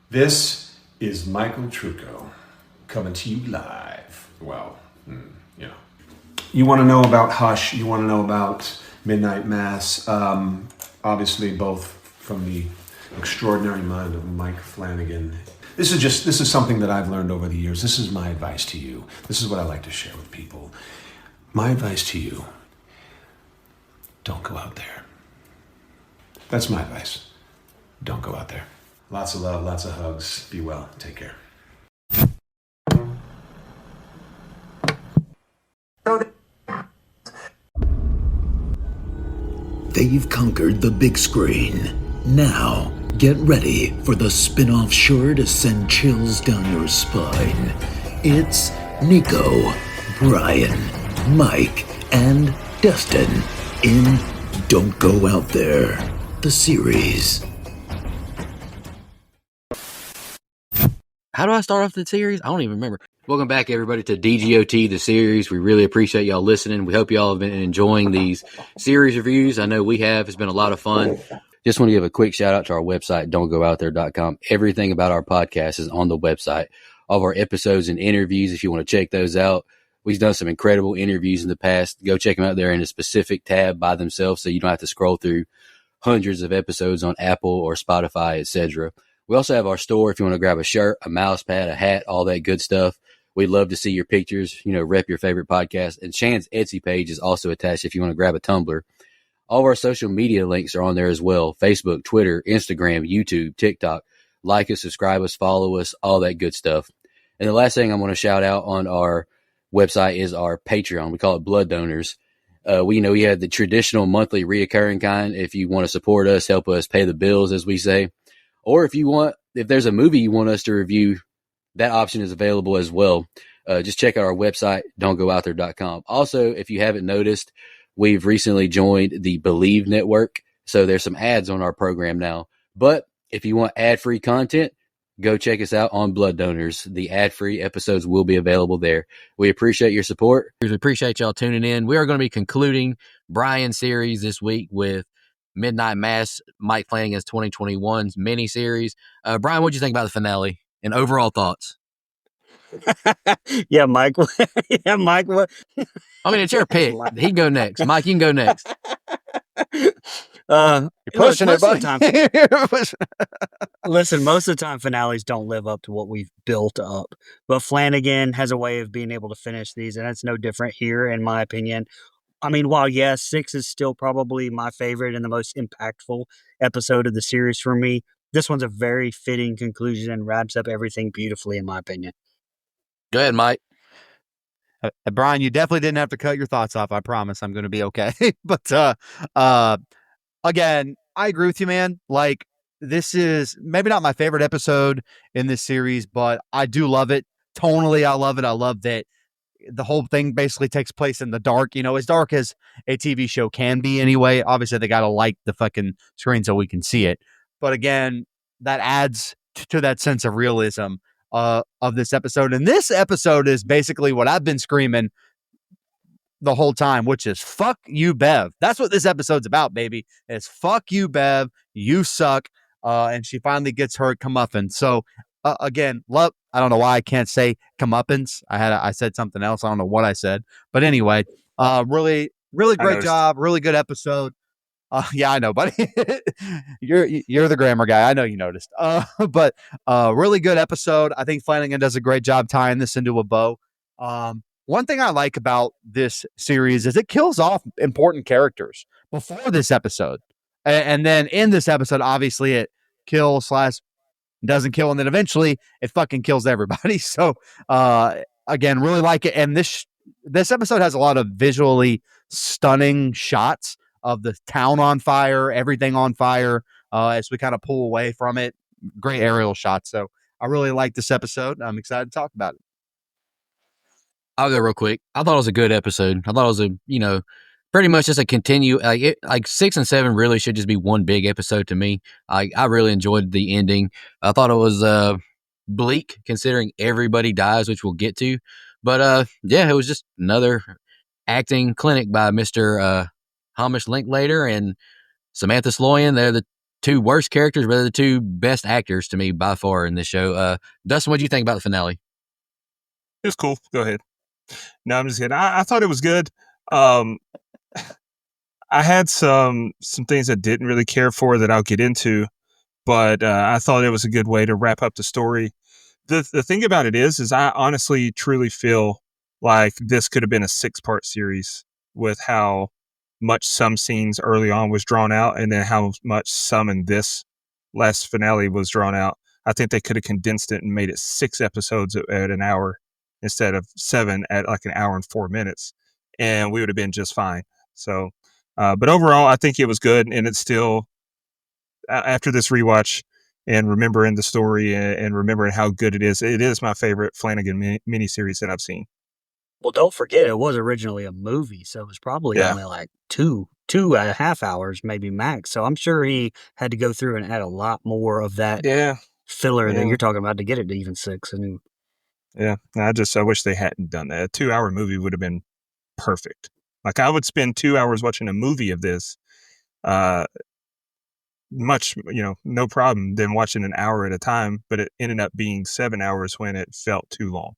This is Michael Trucco coming to you live. Well, you know. You want to know about Hush, you want to know about Midnight Mass, obviously both from the extraordinary mind of Mike Flanagan. This is something that I've learned over the years. This is my advice to you. This is what I like to share with people. My advice to you, don't go out there. That's my advice. Don't go out there. Lots of love, lots of hugs. Be well. Take care. They've conquered the big screen. Now, get ready for the spin-off sure to send chills down your spine. It's Nico, Brian, Mike, and Destin in Don't Go Out There, the series. How do I start off the series? I don't even remember. Welcome back, everybody, to DGOT, the series. We really appreciate y'all listening. We hope y'all have been enjoying these series reviews. I know we have. It's been a lot of fun. Just want to give a quick shout out to our website, don'tgooutthere.com. Everything about our podcast is on the website. All of our episodes and interviews, if you want to check those out. We've done some incredible interviews in the past. Go check them out there in a specific tab by themselves so you don't have to scroll through hundreds of episodes on Apple or Spotify, etc. We also have our store if you want to grab a shirt, a mouse pad, a hat, all that good stuff. We'd love to see your pictures, rep your favorite podcast. And Shan's Etsy page is also attached if you want to grab a tumbler. All of our social media links are on there as well. Facebook, Twitter, Instagram, YouTube, TikTok. Like us, subscribe us, follow us, all that good stuff. And the last thing I want to shout out on our website is our Patreon. We call it Blood Donors. We have the traditional monthly reoccurring kind. If you want to support us, help us pay the bills, as we say. Or if there's a movie you want us to review, that option is available as well. Just check out our website, don'tgooutthere.com. Also, if you haven't noticed, we've recently joined the Believe Network. So there's some ads on our program now. But if you want ad-free content, go check us out on Blood Donors. The ad-free episodes will be available there. We appreciate your support. We appreciate y'all tuning in. We are going to be concluding Brian's series this week with Midnight Mass, Mike Flanagan's 2021's mini-series. Brian, what'd you think about the finale and overall thoughts? Yeah, Mike. Yeah, Mike. What? I mean, it's your pick. He can go next. Mike, you can go next. You're pushing it, buddy. Listen, most of the time finales don't live up to what we've built up. But Flanagan has a way of being able to finish these, and it's no different here, in my opinion. I mean, while, yes, 6 is still probably my favorite and the most impactful episode of the series for me, this one's a very fitting conclusion and wraps up everything beautifully, in my opinion. Go ahead, Mike. Brian, you definitely didn't have to cut your thoughts off. I promise I'm going to be okay. But again, I agree with you, man. Like, this is maybe not my favorite episode in this series, but I do love it. Tonally, I love it. I love that the whole thing basically takes place in the dark, as dark as a TV show can be anyway. Obviously, they got to light the fucking screen so we can see it. But again, that adds to that sense of realism of this episode. And this episode is basically what I've been screaming the whole time, which is fuck you, Bev. That's what this episode's about, baby. It's fuck you, Bev. You suck. And she finally gets her comeuppance. So again, love. I don't know why I can't say comeuppance. I said something else. I don't know what I said, but anyway, really, really great job. Really good episode. Yeah, I know, buddy. you're the grammar guy. I know you noticed. But really good episode. I think Flanagan does a great job tying this into a bow. One thing I like about this series is it kills off important characters before this episode. And then in this episode, obviously it kills / doesn't kill. And then eventually it fucking kills everybody. So again, really like it. And this episode has a lot of visually stunning shots of the town on fire, everything on fire, as we kind of pull away from it. Great aerial shots. So I really like this episode. I'm excited to talk about it. I'll go real quick. I thought it was a good episode. I thought it was pretty much just a continue. Like 6 and 7 really should just be one big episode to me. I really enjoyed the ending. I thought it was bleak considering everybody dies, which we'll get to. But yeah, it was just another acting clinic by Mr. Hamish Linklater and Samantha Sloyan. They're the two worst characters, but they're the two best actors to me by far in this show. Dustin, what do you think about the finale? It's cool. Go ahead. No, I'm just kidding. I thought it was good. Um, I had some things I didn't really care for that I'll get into, but I thought it was a good way to wrap up the story. The thing about it is I honestly truly feel like this could have been a 6-part series with how much some scenes early on was drawn out, and then how much some in this last finale was drawn out. I think they could have condensed it and made it 6 episodes at an hour instead of 7 at like an hour and 4 minutes, and we would have been just fine. So, but overall, I think it was good, and it's still after this rewatch and remembering the story and remembering how good it is my favorite Flanagan miniseries that I've seen. Well, don't forget, it was originally a movie, so it was probably Yeah. only like two and a half hours, maybe max. So I'm sure he had to go through and add a lot more of that Yeah. filler that Yeah. you're talking about to get it to even 6. And Yeah. I wish they hadn't done that. A 2-hour movie would have been perfect. Like I would spend 2 hours watching a movie of this, much, no problem than watching an hour at a time, but it ended up being 7 hours when it felt too long.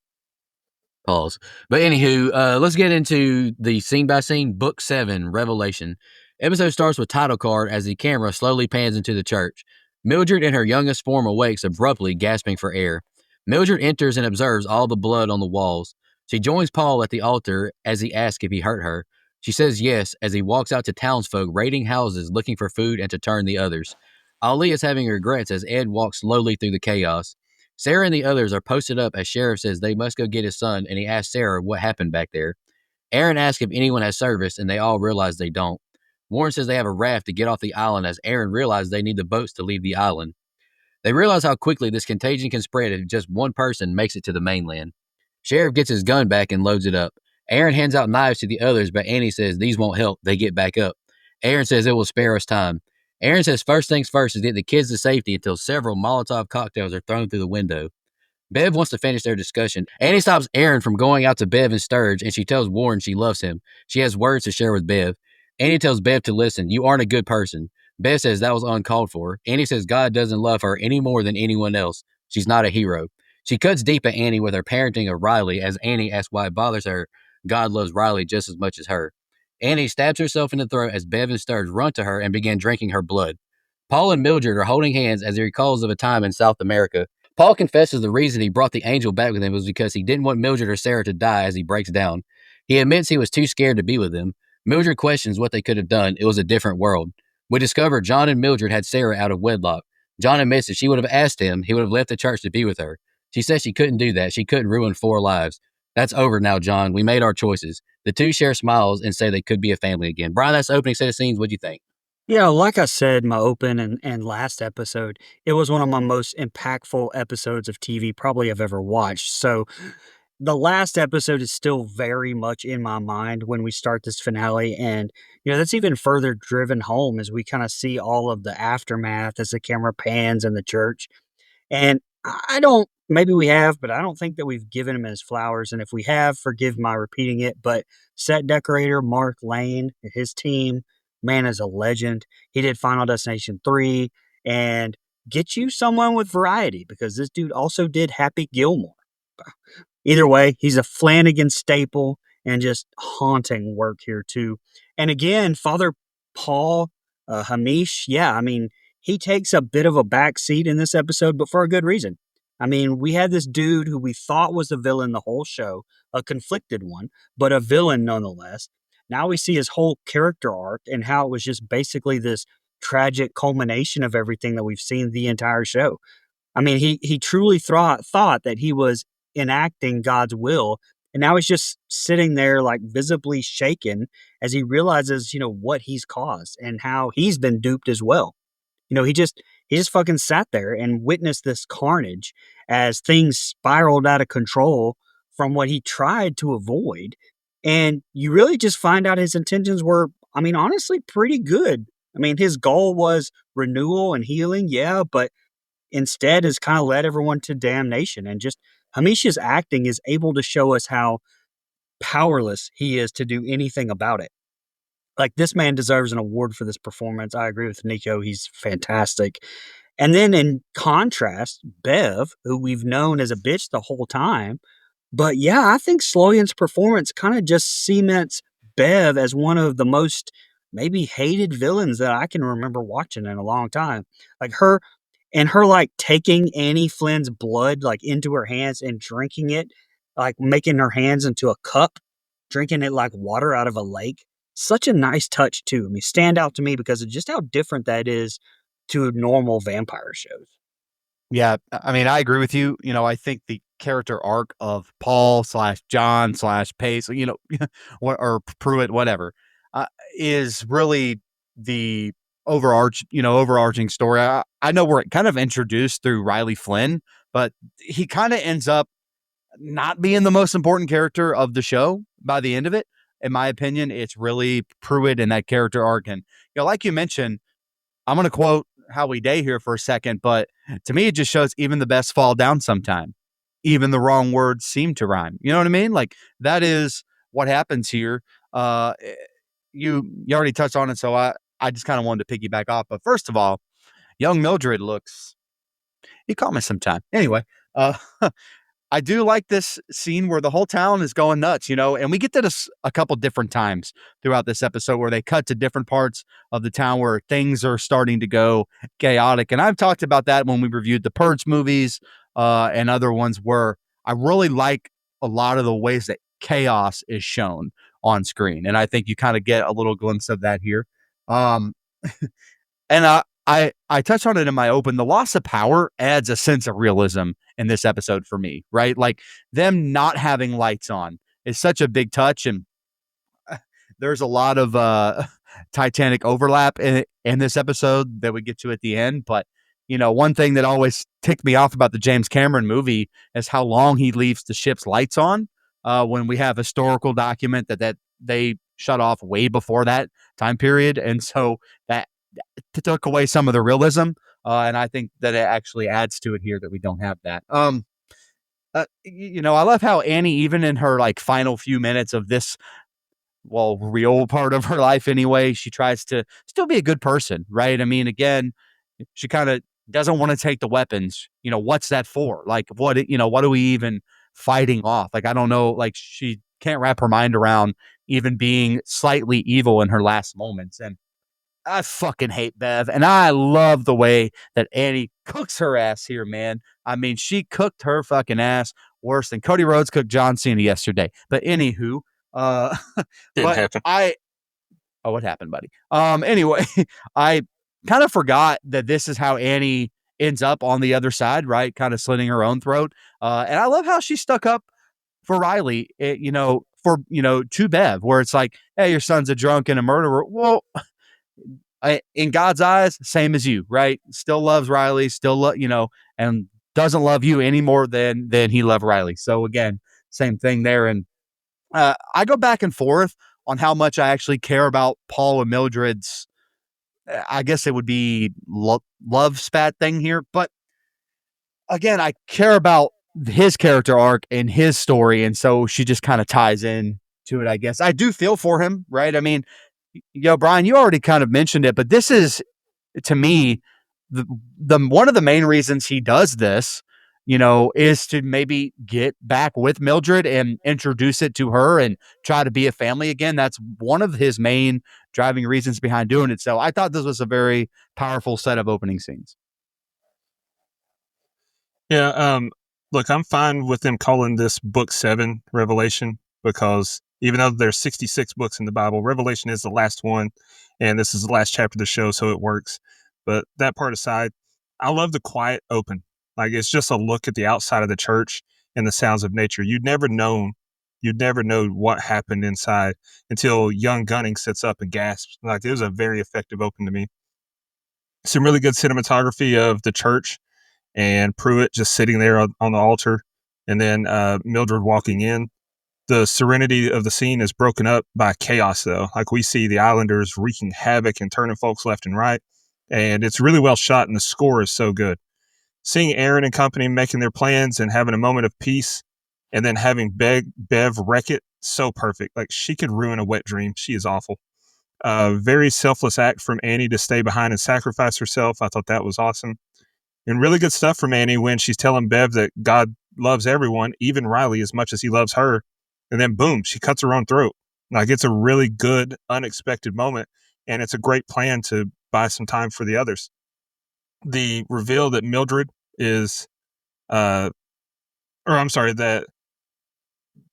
Pause. But anywho, let's get into the scene by scene book 7, Revelation. Episode starts with title card as the camera slowly pans into the church. Mildred in her youngest form awakes abruptly, gasping for air. Mildred enters and observes all the blood on the walls. She joins Paul at the altar as he asks if he hurt her. She says yes as he walks out to townsfolk raiding houses looking for food and to turn the others. Ali is having regrets as Ed walks slowly through the chaos. Sarah and the others are posted up as Sheriff says they must go get his son, and he asks Sarah what happened back there. Aaron asks if anyone has service, and they all realize they don't. Warren says they have a raft to get off the island as Aaron realizes they need the boats to leave the island. They realize how quickly this contagion can spread if just one person makes it to the mainland. Sheriff gets his gun back and loads it up. Aaron hands out knives to the others, but Annie says these won't help. They get back up. Aaron says it will spare us time. Aaron says first things first is get the kids to safety until several Molotov cocktails are thrown through the window. Bev wants to finish their discussion. Annie stops Aaron from going out to Bev and Sturge, and she tells Warren she loves him. She has words to share with Bev. Annie tells Bev to listen. You aren't a good person. Bev says that was uncalled for. Annie says God doesn't love her any more than anyone else. She's not a hero. She cuts deep at Annie with her parenting of Riley as Annie asks why it bothers her. God loves Riley just as much as her. Annie stabs herself in the throat as Bev and Sturge run to her and begin drinking her blood. Paul and Mildred are holding hands as he recalls of a time in South America. Paul confesses the reason he brought the angel back with him was because he didn't want Mildred or Sarah to die as he breaks down. He admits he was too scared to be with them. Mildred questions what they could have done. It was a different world. We discover John and Mildred had Sarah out of wedlock. John admits that she would have asked him, he would have left the church to be with her. She says she couldn't do that. She couldn't ruin 4 lives. That's over now, John. We made our choices. The two share smiles and say they could be a family again. Brian, that's the opening set of scenes. What'd you think? yeah, like I said, my open and last episode, it was one of my most impactful episodes of TV probably I've ever watched. So the last episode is still very much in my mind when we start this finale. And, that's even further driven home as we kind of see all of the aftermath as the camera pans in the church. And I don't, maybe we have, but I don't think that we've given him his flowers. And if we have, forgive my repeating it, but set decorator Mark Lane, his team, man, is a legend. He did Final Destination 3 and get you someone with variety because this dude also did Happy Gilmore. Either way, he's a Flanagan staple and just haunting work here too. And again, Father Paul Hamish, yeah, I mean, he takes a bit of a backseat in this episode, but for a good reason. I mean, we had this dude who we thought was the villain the whole show, a conflicted one, but a villain nonetheless. Now we see his whole character arc and how it was just basically this tragic culmination of everything that we've seen the entire show. I mean, he truly thought that he was enacting God's will, and now he's just sitting there like visibly shaken as he realizes, what he's caused and how he's been duped as well. He just fucking sat there and witnessed this carnage as things spiraled out of control from what he tried to avoid. And you really just find out his intentions were, I mean, honestly, pretty good. I mean, his goal was renewal and healing, yeah, but instead has kind of led everyone to damnation. And just Hamish's acting is able to show us how powerless he is to do anything about it. Like, this man deserves an award for this performance. I agree with Nico. He's fantastic. And then in contrast, Bev, who we've known as a bitch the whole time, but yeah, I think Sloyan's performance kind of just cements Bev as one of the most maybe hated villains that I can remember watching in a long time. Like her like taking Annie Flynn's blood like into her hands and drinking it, like making her hands into a cup, drinking it like water out of a lake. Such a nice touch too. I mean, stand out to me because of just how different that is to normal vampire shows. Yeah, I mean, I agree with you. I think the character arc of Paul slash John slash Pace, or Pruitt, whatever, uh, is really the overarching story. I know we're kind of introduced through Riley Flynn, but he kind of ends up not being the most important character of the show by the end of it. In my opinion, it's really Pruitt and that character arc. And like you mentioned, I'm going to quote Howie Day here for a second, but to me, it just shows even the best fall down sometime. Even the wrong words seem to rhyme. You know what I mean? Like, that is what happens here. Uh, you already touched on it, so I just kind of wanted to piggyback off. But first of all, young Mildred looks. You call me sometime. Anyway, I do like this scene where the whole town is going nuts, and we get to this a couple different times throughout this episode where they cut to different parts of the town where things are starting to go chaotic. And I've talked about that when we reviewed the Purge movies and other ones where I really like a lot of the ways that chaos is shown on screen. And I think you kind of get a little glimpse of that here. Um, and I touched on it in my open. The loss of power adds a sense of realism in this episode for me, right? Like, them not having lights on is such a big touch. And there's a lot of Titanic overlap in this episode that we get to at the end. But, one thing that always ticked me off about the James Cameron movie is how long he leaves the ship's lights on when we have historical document that they shut off way before that time period. And so that took away some of the realism. And I think that it actually adds to it here that we don't have that. I love how Annie, even in her like final few minutes of this, real part of her life anyway, she tries to still be a good person, right? I mean, again, she kind of doesn't want to take the weapons. What's that for? Like, what are we even fighting off? Like, I don't know. Like, she can't wrap her mind around even being slightly evil in her last moments. And I fucking hate Bev, and I love the way that Annie cooks her ass here, man. I mean, she cooked her fucking ass worse than Cody Rhodes cooked John Cena yesterday. But anywho, Didn't happen. What happened, buddy? Anyway, I kind of forgot that this is how Annie ends up on the other side, right? Kind of slitting her own throat. And I love how she stuck up for Riley, to Bev, where it's like, hey, your son's a drunk and a murderer. Well, in God's eyes, same as you, right? Still loves Riley, and doesn't love you any more than he loved Riley. So again, same thing there. And I go back and forth on how much I actually care about Paul and Mildred's, I guess it would be love spat thing here. But again, I care about his character arc and his story. And so she just kind of ties in to it, I guess. I do feel for him, right? I mean, Brian, you already kind of mentioned it, but this is, to me, the one of the main reasons he does this, is to maybe get back with Mildred and introduce it to her and try to be a family again. That's one of his main driving reasons behind doing it. So I thought this was a very powerful set of opening scenes. Yeah. Look, I'm fine with them calling this book 7 Revelation, because even though there's 66 books in the Bible, Revelation is the last one, and this is the last chapter of the show, so it works. But that part aside, I love the quiet open. Like, it's just a look at the outside of the church and the sounds of nature. You'd never know what happened inside until young Gunning sits up and gasps. Like, it was a very effective open to me. Some really good cinematography of the church and Pruitt just sitting there on the altar, and then Mildred walking in. The serenity of the scene is broken up by chaos, though. Like, we see the Islanders wreaking havoc and turning folks left and right. And it's really well shot, and the score is so good. Seeing Aaron and company making their plans and having a moment of peace, and then having Bev wreck it, so perfect. Like, she could ruin a wet dream. She is awful. Very selfless act from Annie to stay behind and sacrifice herself. I thought that was awesome. And really good stuff from Annie when she's telling Bev that God loves everyone, even Riley, as much as he loves her. And then boom, she cuts her own throat. Like, it's a really good, unexpected moment. And it's a great plan to buy some time for the others. The reveal that Mildred is, that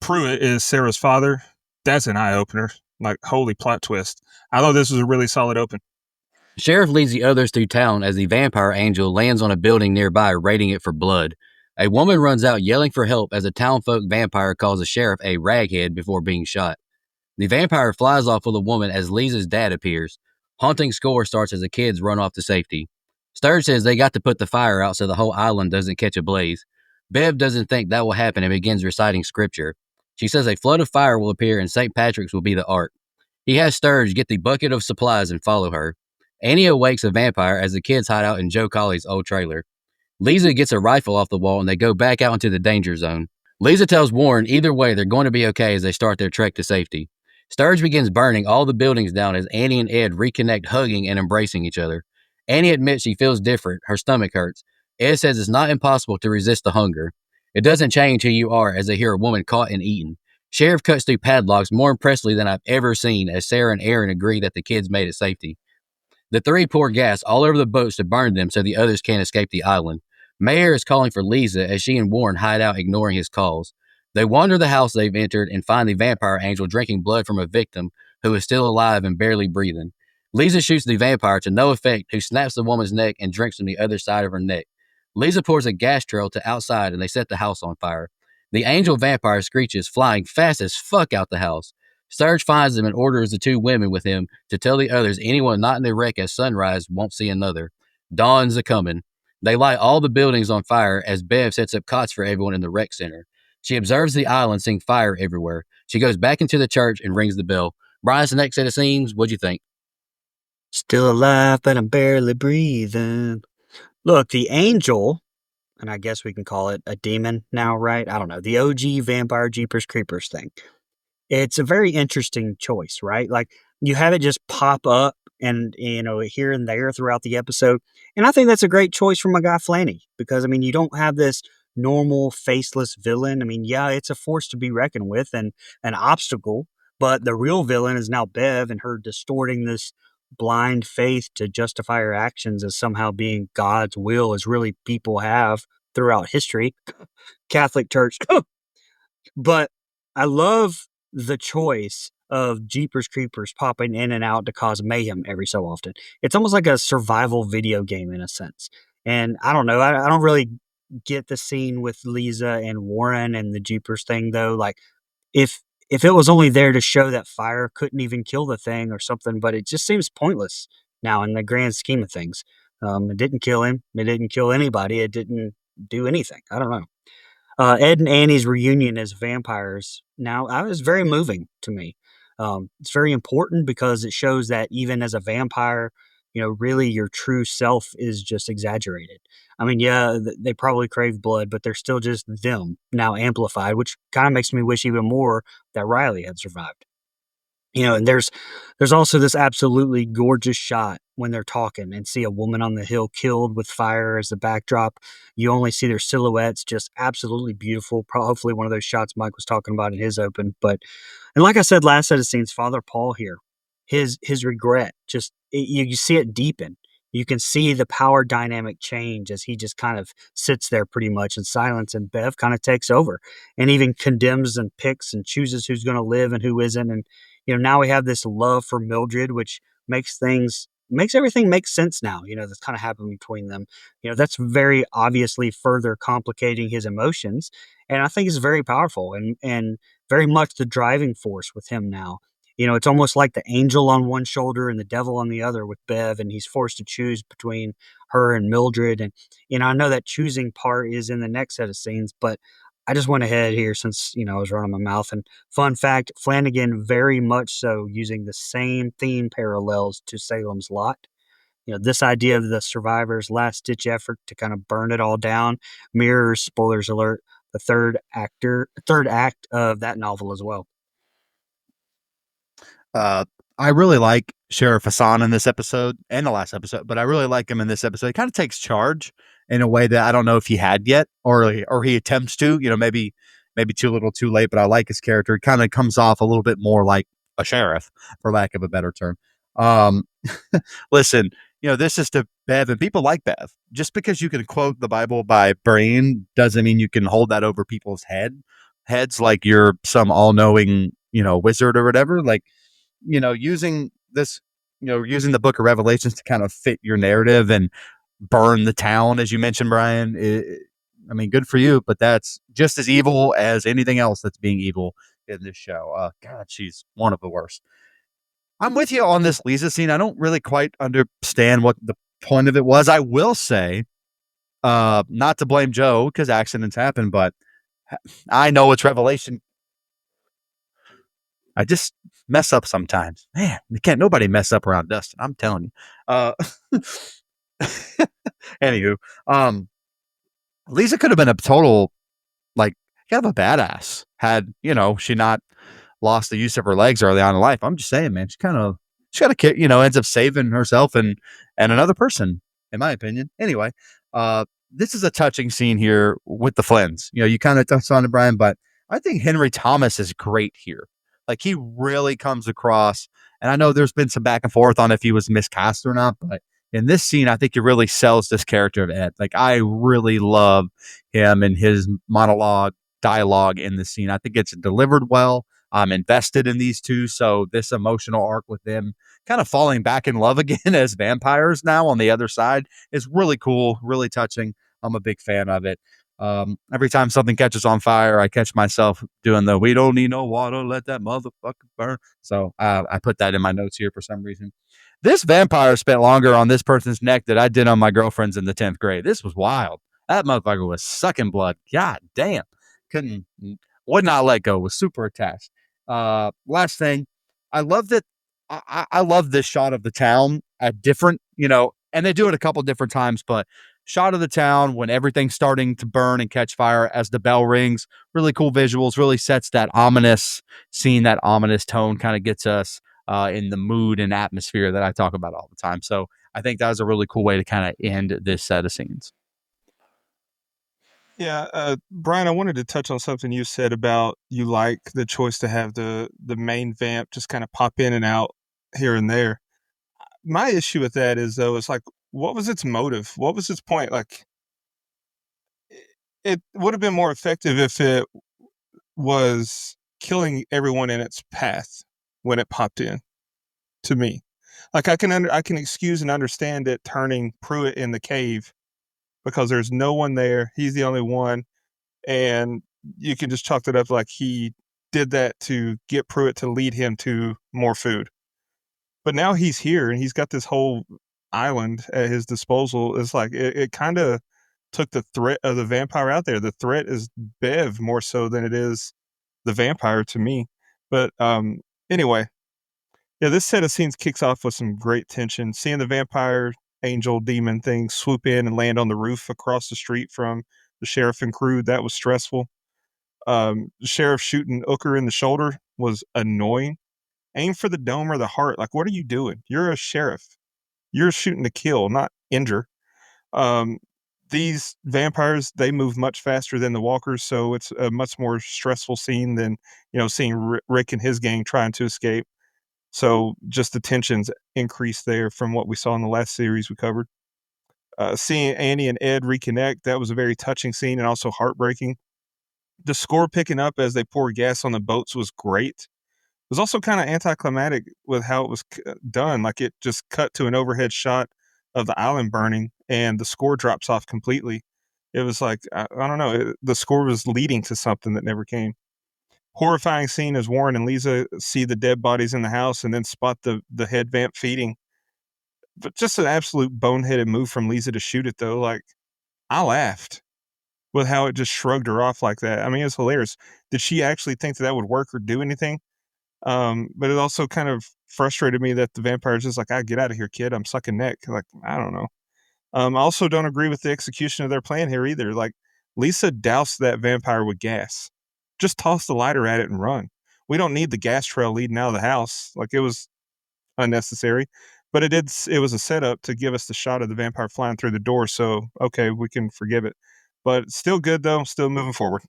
Pruitt is Sarah's father, that's an eye opener. Like, holy plot twist. I thought this was a really solid open. Sheriff leads the others through town as the vampire angel lands on a building nearby, raiding it for blood. A woman runs out yelling for help as a townfolk vampire calls the sheriff a raghead before being shot. The vampire flies off with a woman as Lisa's dad appears. Haunting score starts as the kids run off to safety. Sturge says they got to put the fire out so the whole island doesn't catch a blaze. Bev doesn't think that will happen and begins reciting scripture. She says a flood of fire will appear and St. Patrick's will be the ark. He has Sturge get the bucket of supplies and follow her. Annie awakes a vampire as the kids hide out in Joe Colley's old trailer. Lisa gets a rifle off the wall and they go back out into the danger zone. Lisa tells Warren either way they're going to be okay as they start their trek to safety. Sturge begins burning all the buildings down as Annie and Ed reconnect, hugging and embracing each other. Annie admits she feels different. Her stomach hurts. Ed says it's not impossible to resist the hunger. It doesn't change who you are as they hear a woman caught and eaten. Sheriff cuts through padlocks more impressively than I've ever seen as Sarah and Aaron agree that the kids made it safety. The three pour gas all over the boats to burn them so the others can't escape the island. Mayer is calling for Lisa as she and Warren hide out, ignoring his calls. They wander the house they've entered and find the vampire angel drinking blood from a victim who is still alive and barely breathing. Lisa shoots the vampire to no effect, who snaps the woman's neck and drinks from the other side of her neck. Lisa pours a gas trail to outside and they set the house on fire. The angel vampire screeches, flying fast as fuck out the house. Sturge finds them and orders the two women with him to tell the others anyone not in the wreck at sunrise won't see another. Dawn's a-comin'. They light all the buildings on fire as Bev sets up cots for everyone in the rec center. She observes the island seeing fire everywhere. She goes back into the church and rings the bell. Brian's the next set of scenes. What'd you think? Still alive, but I'm barely breathing. Look, the angel, and I guess we can call it a demon now, right? I don't know. The OG Vampire Jeepers Creepers thing. It's a very interesting choice, right? Like, you have it just pop up and, here and there throughout the episode. And I think that's a great choice from my guy Flanny because, I mean, you don't have this normal faceless villain. I mean, yeah, it's a force to be reckoned with and an obstacle, but the real villain is now Bev and her distorting this blind faith to justify her actions as somehow being God's will, as really people have throughout history. Catholic Church. But I love the choice of Jeepers Creepers popping in and out to cause mayhem every so often. It's almost like a survival video game in a sense. And I don't know, I don't really get the scene with Lisa and Warren and the Jeepers thing though. Like, if it was only there to show that fire couldn't even kill the thing or something, but it just seems pointless now in the grand scheme of things. It didn't kill him. It didn't kill anybody. It didn't do anything. I don't know. Ed and Annie's reunion as vampires now is very moving to me. It's very important because it shows that even as a vampire, really your true self is just exaggerated. I mean, yeah, they probably crave blood, but they're still just them now amplified, which kind of makes me wish even more that Riley had survived. And there's also this absolutely gorgeous shot when they're talking and see a woman on the hill killed with fire as the backdrop. You only see their silhouettes, just absolutely beautiful. Hopefully one of those shots Mike was talking about in his open. And like I said, last set of scenes, Father Paul here, his regret, just you see it deepen. You can see the power dynamic change as he just kind of sits there pretty much in silence, and Bev kind of takes over and even condemns and picks and chooses who's going to live and who isn't. And now we have this love for Mildred, which makes everything make sense now, that's kind of happened between them. That's very obviously further complicating his emotions. And I think it's very powerful and very much the driving force with him now. It's almost like the angel on one shoulder and the devil on the other with Bev, and he's forced to choose between her and Mildred. And, I know that choosing part is in the next set of scenes, but I just went ahead here since, I was running my mouth. And fun fact, Flanagan very much so using the same theme parallels to Salem's Lot. This idea of the survivor's last-ditch effort to kind of burn it all down mirrors, spoilers alert, the third act of that novel as well. I really like Sheriff Hassan in this episode and the last episode, but I really like him in this episode. He kind of takes charge in a way that I don't know if he had yet, or he attempts to. Maybe too little, too late. But I like his character. He kind of comes off a little bit more like a sheriff, for lack of a better term. Um, listen, this is to Bev, and people like Bev. Just because you can quote the Bible by brain doesn't mean you can hold that over people's heads like you're some all-knowing, wizard or whatever. Like, using this, using the book of Revelations to kind of fit your narrative and burn the town, as you mentioned, Brian. I mean, good for you, but that's just as evil as anything else that's being evil in this show. God, she's one of the worst. I'm with you on this Lisa scene. I don't really quite understand what the point of it was. I will say, not to blame Joe because accidents happen, but I know it's Revelation. I just mess up sometimes. Man, nobody mess up around Dustin. I'm telling you. Anywho, Lisa could have been a total, like, kind of a badass had, she not lost the use of her legs early on in life. I'm just saying, man, she got a, ends up saving herself and another person, in my opinion. Anyway, this is a touching scene here with the Flynns. You kind of touched on it, Brian, but I think Henry Thomas is great here. Like, he really comes across, and I know there's been some back and forth on if he was miscast or not, but in this scene, I think he really sells this character of Ed. Like, I really love him and his dialogue in this scene. I think it's delivered well. I'm invested in these two, so this emotional arc with them kind of falling back in love again as vampires now on the other side is really cool, really touching. I'm a big fan of it. Every time something catches on fire, I catch myself doing the "we don't need no water, let that motherfucker burn." So I put that in my notes here for some reason. This vampire spent longer on this person's neck than I did on my girlfriend's in the 10th grade. This was wild. That motherfucker was sucking blood. God damn. Would not let go, was super attached. Last thing, I love that. I love this shot of the town at different, and they do it a couple different times, but shot of the town when everything's starting to burn and catch fire as the bell rings. Really cool visuals, really sets that ominous scene, that ominous tone, kind of gets us in the mood and atmosphere that I talk about all the time. So I think that was a really cool way to kind of end this set of scenes. Yeah, Brian, I wanted to touch on something you said about you like the choice to have the main vamp just kind of pop in and out here and there. My issue with that is though, it's like, what was its motive? What was its point? Like, it would have been more effective if it was killing everyone in its path when it popped in. To me, like I can excuse and understand it turning Pruitt in the cave because there's no one there. He's the only one. And you can just chalk it up like he did that to get Pruitt to lead him to more food. But now he's here and he's got this whole island at his disposal. It's like it kind of took the threat of the vampire out there. The threat is Bev more so than it is the vampire to me. But anyway, yeah, this set of scenes kicks off with some great tension. Seeing the vampire angel demon thing swoop in and land on the roof across the street from the sheriff and crew, that was stressful. The sheriff shooting Ooker in the shoulder was annoying. Aim for the dome or the heart. Like, what are you doing? You're a sheriff. You're shooting to kill, not injure. Um, these vampires, they move much faster than the walkers, so it's a much more stressful scene than, seeing Rick and his gang trying to escape. So just the tensions increased there from what we saw in the last series we covered. Seeing Annie and Ed reconnect, that was a very touching scene and also heartbreaking. The score picking up as they pour gas on the boats was great. It was also kind of anticlimactic with how it was done. Like, it just cut to an overhead shot of the island burning and the score drops off completely. It was like, I don't know, the score was leading to something that never came. Horrifying scene as Warren and Lisa see the dead bodies in the house and then spot the head vamp feeding. But just an absolute boneheaded move from Lisa to shoot it, though. Like, I laughed with how it just shrugged her off like that. I mean, it's hilarious. Did she actually think that that would work or do anything? But it also kind of frustrated me that the vampire's just like, get out of here, kid. I'm sucking neck. Like, I don't know. I also don't agree with the execution of their plan here either. Like, Lisa doused that vampire with gas. Just toss the lighter at it and run. We don't need the gas trail leading out of the house. Like, it was unnecessary. But it was a setup to give us the shot of the vampire flying through the door. So okay, we can forgive it. But still good though. Still moving forward.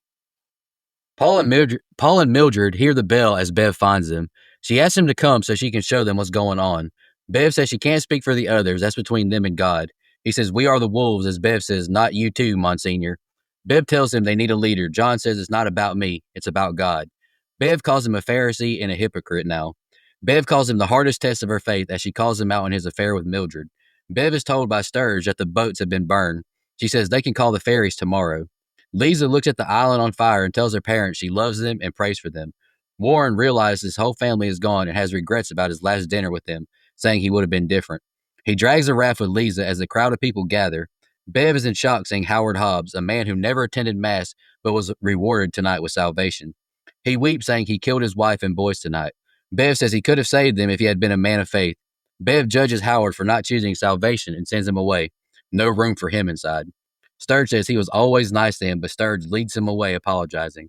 Paul and Mildred hear the bell as Bev finds them. She asks him to come so she can show them what's going on. Bev says she can't speak for the others. That's between them and God. He says, "We are the wolves," as Bev says, "Not you too, Monsignor." Bev tells him they need a leader. John says, "It's not about me. It's about God." Bev calls him a Pharisee and a hypocrite now. Bev calls him the hardest test of her faith as she calls him out on his affair with Mildred. Bev is told by Sturge that the boats have been burned. She says they can call the ferries tomorrow. Lisa looks at the island on fire and tells her parents she loves them and prays for them. Warren realizes his whole family is gone and has regrets about his last dinner with them, saying he would have been different. He drags a raft with Lisa as a crowd of people gather. Bev is in shock seeing Howard Hobbs, a man who never attended Mass but was rewarded tonight with salvation. He weeps, saying he killed his wife and boys tonight. Bev says he could have saved them if he had been a man of faith. Bev judges Howard for not choosing salvation and sends him away. No room for him inside. Sturge says he was always nice to him, but Sturge leads him away, apologizing.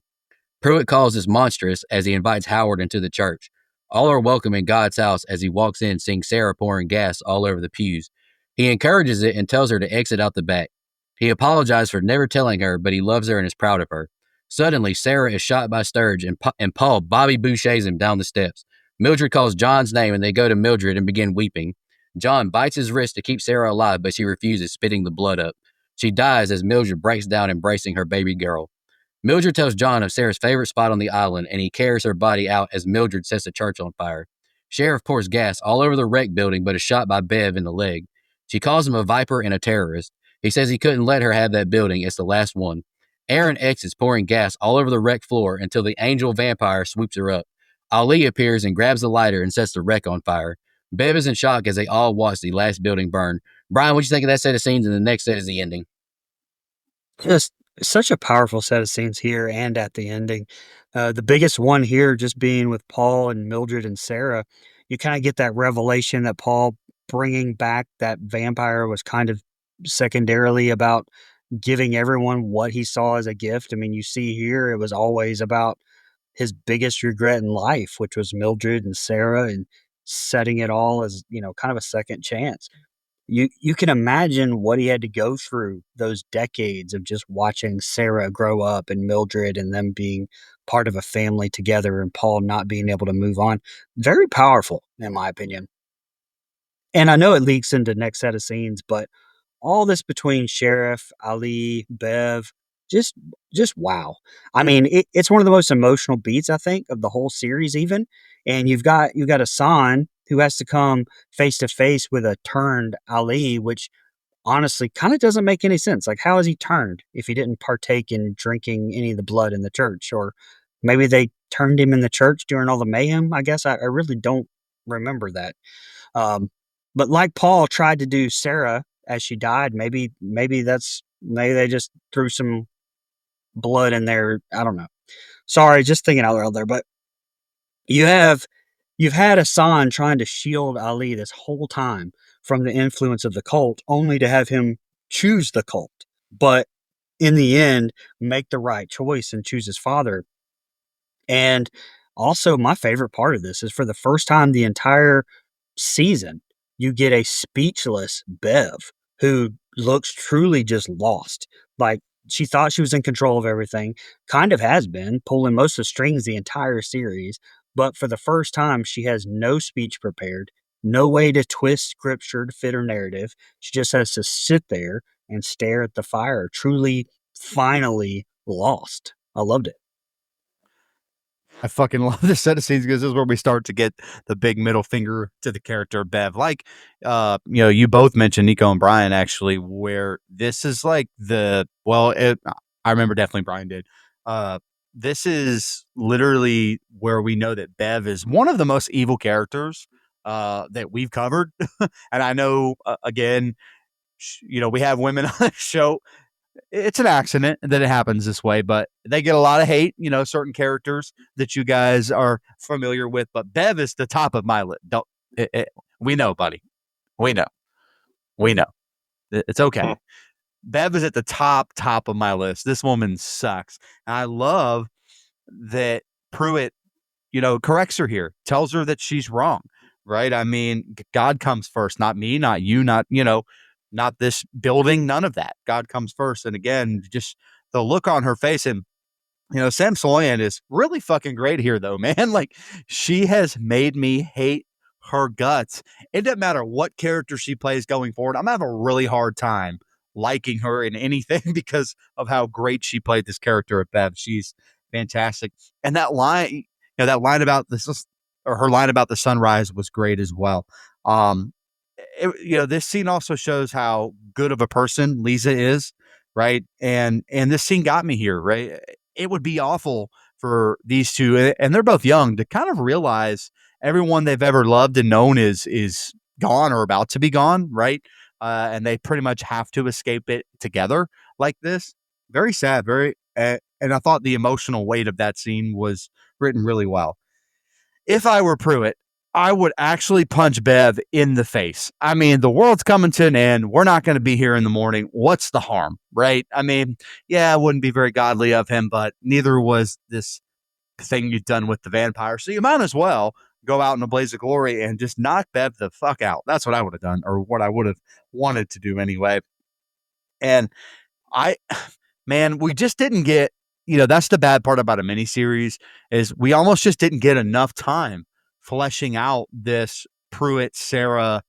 Pruitt calls this monstrous as he invites Howard into the church. All are welcome in God's house as he walks in, seeing Sarah pouring gas all over the pews. He encourages it and tells her to exit out the back. He apologized for never telling her, but he loves her and is proud of her. Suddenly, Sarah is shot by Sturge, and Paul Bobby Bouchers him down the steps. Mildred calls John's name, and they go to Mildred and begin weeping. John bites his wrist to keep Sarah alive, but she refuses, spitting the blood up. She dies as Mildred breaks down, embracing her baby girl. Mildred tells John of Sarah's favorite spot on the island, and he carries her body out as Mildred sets the church on fire. Sheriff pours gas all over the wreck building, but is shot by Bev in the leg. She calls him a viper and a terrorist. He says he couldn't let her have that building. It's the last one. Aaron exits, pouring gas all over the wreck floor until the angel vampire swoops her up. Ali appears and grabs the lighter and sets the wreck on fire. Bev is in shock as they all watch the last building burn. Brian, what do you think of that set of scenes? And the next set is the ending. Just such a powerful set of scenes here and at the ending. The biggest one here just being with Paul and Mildred and Sarah. You kind of get that revelation that Paul bringing back that vampire was kind of secondarily about giving everyone what he saw as a gift. I mean, you see here, it was always about his biggest regret in life, which was Mildred and Sarah, and setting it all as, kind of a second chance. You can imagine what he had to go through those decades of just watching Sarah grow up and Mildred and them being part of a family together and Paul not being able to move on. Very powerful, in my opinion. And I know it leaks into next set of scenes, but all this between Sheriff, Ali, Bev, just just wow. I mean, it's one of the most emotional beats I think of the whole series even. And you've got Hassan who has to come face to face with a turned Ali, which honestly kind of doesn't make any sense. Like, how is he turned if he didn't partake in drinking any of the blood in the church? Or maybe they turned him in the church during all the mayhem. I guess I really don't remember that. Um, but like Paul tried to do Sarah as she died, maybe they just threw some blood in there. I don't know. Sorry, just thinking out loud there. But you have you've had Hassan trying to shield Ali this whole time from the influence of the cult, only to have him choose the cult. But in the end, make the right choice and choose his father. And also, my favorite part of this is for the first time the entire season, you get a speechless Bev who looks truly just lost. Like, she thought she was in control of everything, kind of has been, pulling most of the strings the entire series. But for the first time, she has no speech prepared, no way to twist scripture to fit her narrative. She just has to sit there and stare at the fire, truly, finally lost. I loved it. I fucking love this set of scenes because this is where we start to get the big middle finger to the character of Bev. Like, you both mentioned Nico and Brian actually, where this is like I remember definitely Brian did. This is literally where we know that Bev is one of the most evil characters that we've covered. And I know, again, we have women on the show. It's an accident that it happens this way, but they get a lot of hate, certain characters that you guys are familiar with, but Bev is the top of my list. We know, buddy. We know. It's okay. Bev is at the top of my list. This woman sucks. And I love that Pruitt, corrects her here, tells her that she's wrong, right? I mean, God comes first, not me, not you, not this building, none of that. God comes first. And again, just the look on her face. And Sam Soyan is really fucking great here, though, man. Like, she has made me hate her guts. It doesn't matter what character she plays going forward. I'm gonna have a really hard time liking her in anything because of how great she played this character at Bev. She's fantastic. And that line about this, or her line about the sunrise was great as well. Um, this scene also shows how good of a person Lisa is, right? And this scene got me here, right? It would be awful for these two, and they're both young, to kind of realize everyone they've ever loved and known is gone or about to be gone, right? And they pretty much have to escape it together like this. Very sad, and I thought the emotional weight of that scene was written really well. If I were Pruitt, I would actually punch Bev in the face. I mean, the world's coming to an end. We're not going to be here in the morning. What's the harm, right? I mean, yeah, it wouldn't be very godly of him, but neither was this thing you've done with the vampire. So you might as well go out in a blaze of glory and just knock Bev the fuck out. That's what I would have done, or what I would have wanted to do anyway. And I, man, we just didn't get, that's the bad part about a miniseries, is we almost just didn't get enough time fleshing out this Pruitt Sarah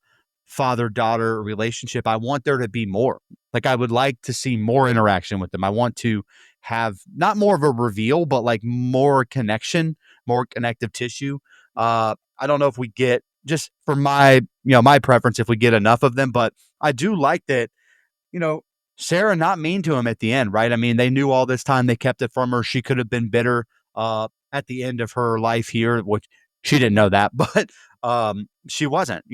father-daughter relationship. I want there to be more. Like, I would like to see more interaction with them. I want to have not more of a reveal, but like more connection, more connective tissue. I don't know if we get, just for my preference, if we get enough of them, but I do like that, Sarah not mean to him at the end, right? I mean, they knew all this time, they kept it from her. She could have been bitter at the end of her life here, which she didn't know that, but she wasn't.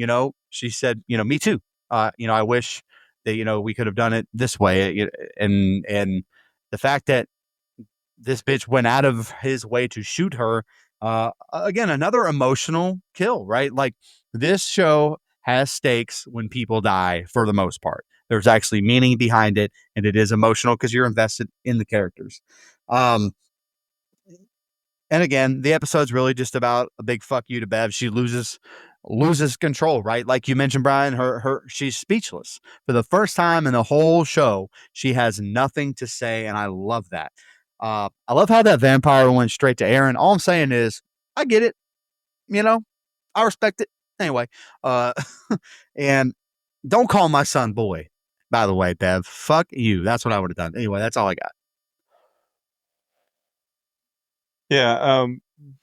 She said, me too. I wish that we could have done it this way. And the fact that this bitch went out of his way to shoot her, again, another emotional kill, right? Like, this show has stakes when people die for the most part. There's actually meaning behind it, and it is emotional because you're invested in the characters. And again, the episode's really just about a big fuck you to Bev. She loses control, right? Like you mentioned, Brian, she's speechless for the first time in the whole show. She has nothing to say, and I love that. I love how that vampire went straight to Aaron. All I'm saying is, I get it. I respect it. Anyway, and don't call my son boy, by the way, Bev. Fuck you. That's what I would have done. Anyway, that's all I got. Yeah,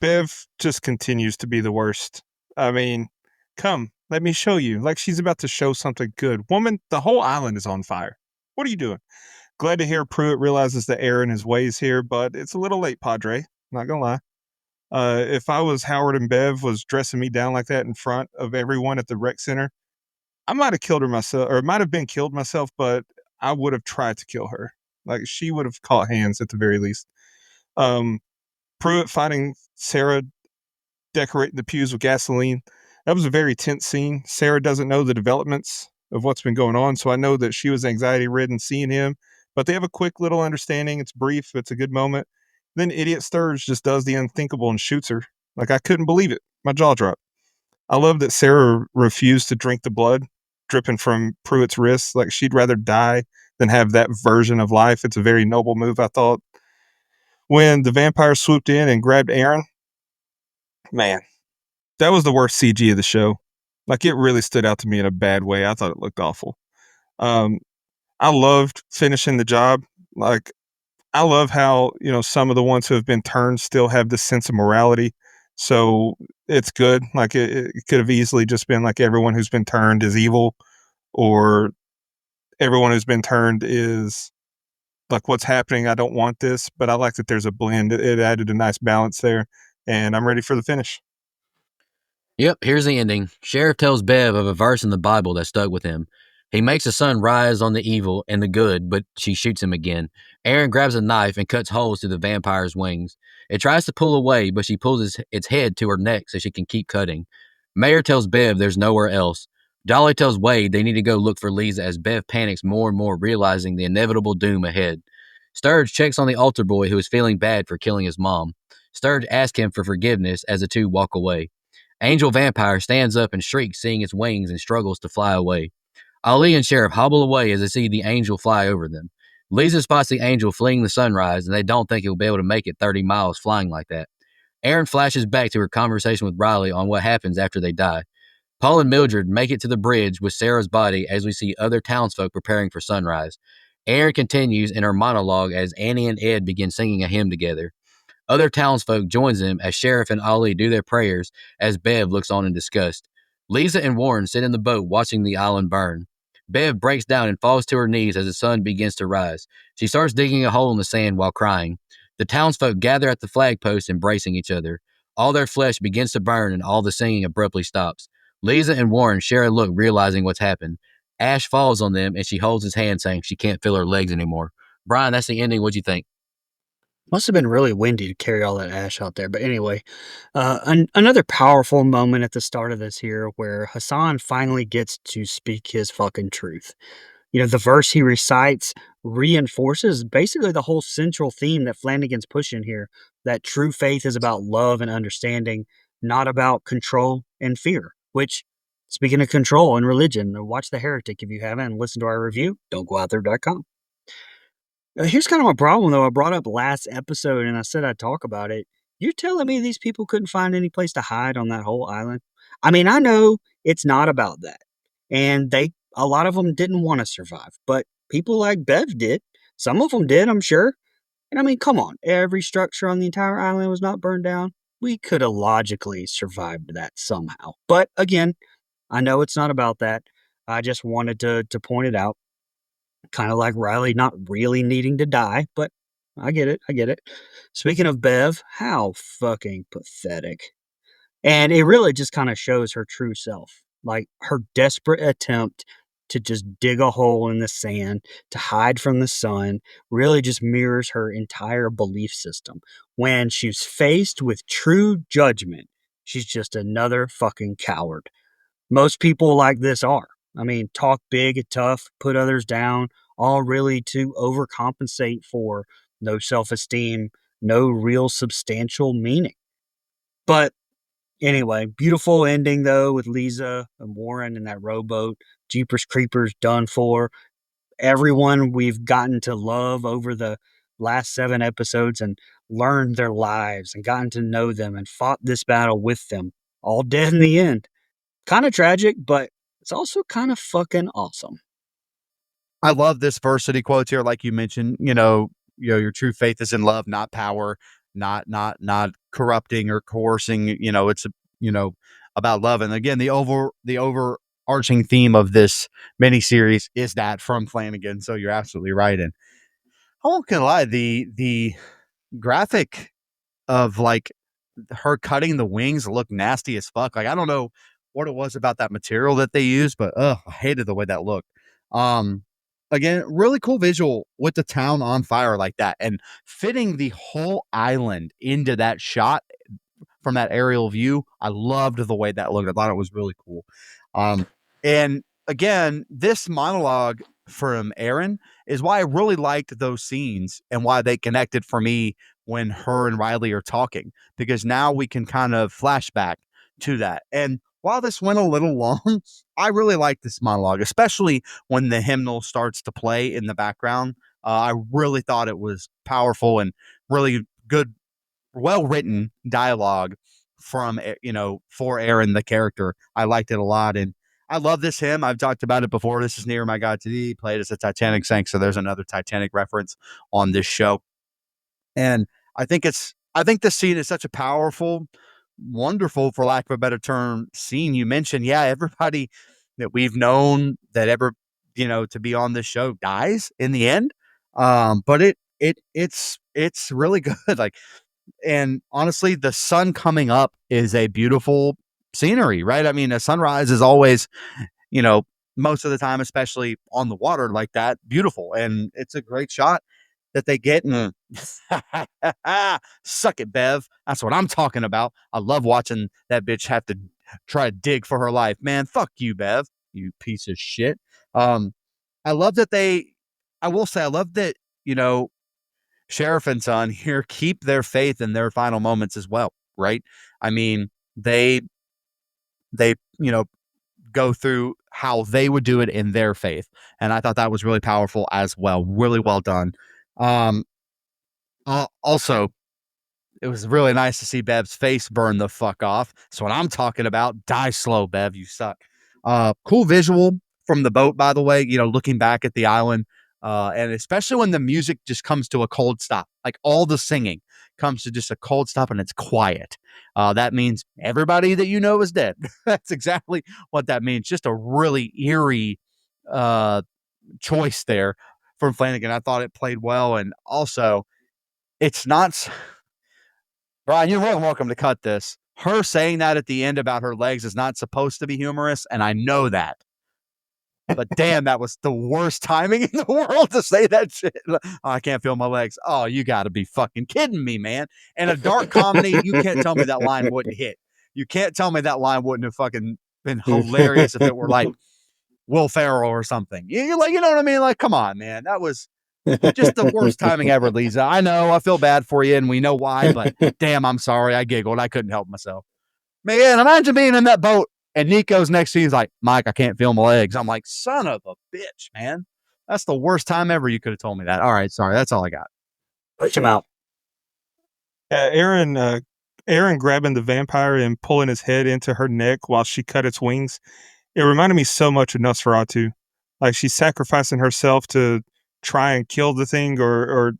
Bev just continues to be the worst. I mean, come, let me show you. Like, she's about to show something good. Woman, the whole island is on fire. What are you doing? Glad to hear Pruitt realizes the error in his ways here, but it's a little late, Padre. Not gonna lie. If I was Howard and Bev was dressing me down like that in front of everyone at the rec center, I might have killed her myself, or might have been killed myself, but I would have tried to kill her. Like, she would have caught hands at the very least. Pruitt finding Sarah decorating the pews with gasoline. That was a very tense scene. Sarah doesn't know the developments of what's been going on, so I know that she was anxiety-ridden seeing him, but they have a quick little understanding. It's brief. It's a good moment. Then Idiot Sturge just does the unthinkable and shoots her. Like, I couldn't believe it. My jaw dropped. I love that Sarah refused to drink the blood dripping from Pruitt's wrists. Like, she'd rather die than have that version of life. It's a very noble move, I thought. When the vampire swooped in and grabbed Aaron, man, that was the worst CG of the show. Like, it really stood out to me in a bad way. I thought it looked awful. I loved finishing the job. Like, I love how, some of the ones who have been turned still have this sense of morality. So it's good. Like, it could have easily just been like everyone who's been turned is evil, or everyone who's been turned is like, what's happening? I don't want this, but I like that there's a blend. It added a nice balance there, and I'm ready for the finish. Yep, here's the ending. Sheriff tells Bev of a verse in the Bible that stuck with him. He makes the sun rise on the evil and the good, but she shoots him again. Aaron grabs a knife and cuts holes through the vampire's wings. It tries to pull away, but she pulls its head to her neck so she can keep cutting. Mayor tells Bev there's nowhere else. Dolly tells Wade they need to go look for Lisa as Bev panics more and more, realizing the inevitable doom ahead. Sturge checks on the altar boy who is feeling bad for killing his mom. Sturge asks him for forgiveness as the two walk away. Angel Vampire stands up and shrieks, seeing its wings, and struggles to fly away. Ali and Sheriff hobble away as they see the angel fly over them. Lisa spots the angel fleeing the sunrise, and they don't think he'll be able to make it 30 miles flying like that. Erin flashes back to her conversation with Riley on what happens after they die. Paul and Mildred make it to the bridge with Sarah's body as we see other townsfolk preparing for sunrise. Erin continues in her monologue as Annie and Ed begin singing a hymn together. Other townsfolk joins them as Sheriff and Ali do their prayers as Bev looks on in disgust. Lisa and Warren sit in the boat watching the island burn. Bev breaks down and falls to her knees as the sun begins to rise. She starts digging a hole in the sand while crying. The townsfolk gather at the flagpost, embracing each other. All their flesh begins to burn and all the singing abruptly stops. Lisa and Warren share a look, realizing what's happened. Ash falls on them and she holds his hand, saying she can't feel her legs anymore. Brian, that's the ending. What'd you think? Must have been really windy to carry all that ash out there. But anyway, another powerful moment at the start of this here where Hassan finally gets to speak his fucking truth. You know, the verse he recites reinforces basically the whole central theme that Flanagan's pushing here, that true faith is about love and understanding, not about control and fear. Which, speaking of control and religion, watch The Heretic if you haven't, and listen to our review. Don'tgooutthere.com. Here's kind of my problem, though. I brought up last episode and I said I'd talk about it. You're telling me these people couldn't find any place to hide on that whole island? I mean, I know it's not about that. And a lot of them didn't want to survive, but people like Bev did. Some of them did, I'm sure. And I mean, come on. Every structure on the entire island was not burned down. We could have logically survived that somehow. But again, I know it's not about that. I just wanted to point it out. Kind of like Riley not really needing to die, but I get it. I get it. Speaking of Bev, how fucking pathetic. And it really just kind of shows her true self. Like her desperate attempt to just dig a hole in the sand, to hide from the sun, really just mirrors her entire belief system. When she's faced with true judgment, she's just another fucking coward. Most people like this are. I mean, talk big and tough, put others down, all really to overcompensate for no self esteem, no real substantial meaning. But anyway, beautiful ending though with Lisa and Warren in that rowboat. Jeepers Creepers done for. Everyone we've gotten to love over the last 7 episodes and learned their lives and gotten to know them and fought this battle with them. All dead in the end. Kind of tragic, but it's also kind of fucking awesome. I love this versity quotes here, like you mentioned. Your true faith is in love, not power, not corrupting or coercing. It's about love. And again, the overarching theme of this miniseries is that from Flanagan. So you're absolutely right. And I won't gonna lie, the graphic of like her cutting the wings look nasty as fuck. Like I don't know what it was about that material that they used, but I hated the way that looked. Um, Again, really cool visual with the town on fire like that and fitting the whole island into that shot from that aerial view. I loved the way that looked. I thought it was really cool. And again, this monologue from Erin is why I really liked those scenes and why they connected for me when her and Riley are talking, because now we can kind of flashback to that. And while this went a little long, I really like this monologue, especially when the hymnal starts to play in the background. I really thought it was powerful and really good, well written dialogue from for Erin, the character. I liked it a lot, and I love this hymn. I've talked about it before. This is Near My God to Thee, played as a Titanic sank, so there's another Titanic reference on this show. And I think this scene is such a powerful, wonderful, for lack of a better term, scene. You mentioned, everybody that we've known that ever, to be on this show dies in the end. But it's really good. Like, and honestly, the sun coming up is a beautiful scenery, right? I mean, a sunrise is always, most of the time, especially on the water like that, beautiful. And it's a great shot that they get. And suck it, Bev. That's what I'm talking about. I love watching that bitch have to try to dig for her life. Man, fuck you, Bev, you piece of shit. I love that I will say, I love that, Sheriff and Son here keep their faith in their final moments as well, right? I mean, they they, go through how they would do it in their faith. And I thought that was really powerful as well. Really well done. Also, it was really nice to see Bev's face burn the fuck off. So what I'm talking about, die slow, Bev, you suck. Cool visual from the boat, by the way, looking back at the island. And especially when the music just comes to a cold stop, like all the singing comes to just a cold stop and it's quiet. That means everybody that you know is dead. That's exactly what that means. Just a really eerie choice there from Flanagan. I thought it played well. And also, it's not, Brian, you're more than welcome to cut this. Her saying that at the end about her legs is not supposed to be humorous, and I know that. But damn, that was the worst timing in the world to say that shit. Oh, I can't feel my legs. Oh, you got to be fucking kidding me, man. In a dark comedy, you can't tell me that line wouldn't hit. You can't tell me that line wouldn't have fucking been hilarious if it were like Will Ferrell or something. You're like, you know what I mean? Like, come on, man. That was just the worst timing ever, Lisa. I know. I feel bad for you, and we know why, but damn, I'm sorry. I giggled. I couldn't help myself. Man, imagine being in that boat and Nico's next to you. He's like, Mike, I can't feel my legs. I'm like, son of a bitch, man. That's the worst time ever. You could have told me that. All right, sorry. That's all I got. Push him out. Aaron grabbing the vampire and pulling his head into her neck while she cut its wings. It reminded me so much of Nosferatu. Like she's sacrificing herself to try and kill the thing or